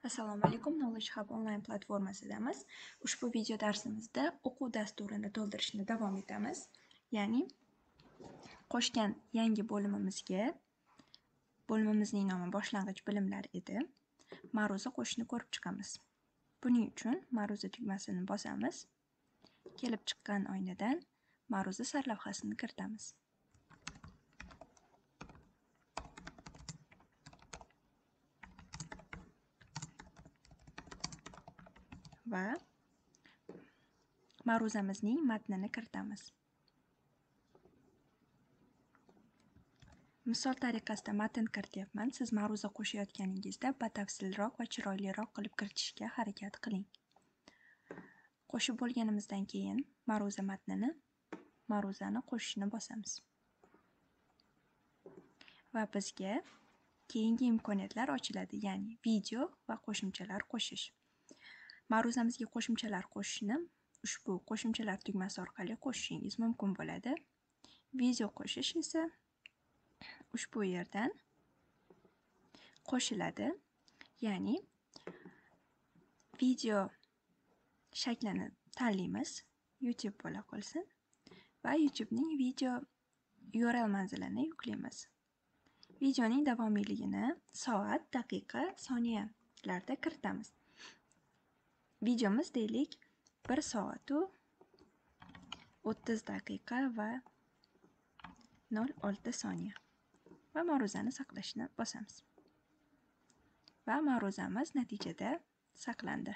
Assalomu alaykum, Knowledge Hub onlayn platformasidamiz. Ushbu video darsimizda o'quv dasturini to'ldirishni davom etamiz. Ya'ni qo'shgan yangi bo'limimizning nomi boshlang'ich bilimlar edi. Ma'ruza qo'shishni ko'rib chiqamiz. Buning uchun ma'ruza tugmasini bosamiz. Kelib chiqqan oynadan ma'ruza sarlavhasini kiritamiz. Va ma'ruzamizning matnini kiritamiz. Misol tariqasida matn kirityapman. Siz ma'ruza qo'shayotganingizda batafsilroq va chiroyliroq qilib kiritishga harakat qiling. Qo'shib bo'lganimizdan keyin ma'ruzani qo'shishni bosamiz. Va bizga keyingi imkoniyatlar ochiladi, ya'ni video va qo'shimchalar qo'shish. Ma'ruzamizga qo'shimchalar qo'shishni ushbu qo'shimchalar tugmasi orqali qo'shishingiz mumkin bo'ladi. Video qo'shish esa ushbu yerdan qo'shiladi. Ya'ni video shaklini tanlaymiz, YouTube bo'la qolsin va YouTubening video URL manzilini yuklaymiz. Videoning davomiyligini soat, daqiqa, soniyalarda kiritamiz. Videomiz deylik 1 soat 30 daqiqa va 06 soniya. Va ma'ruzani saqlashni bosamiz. Va ma'ruzamiz natijada saqlandi.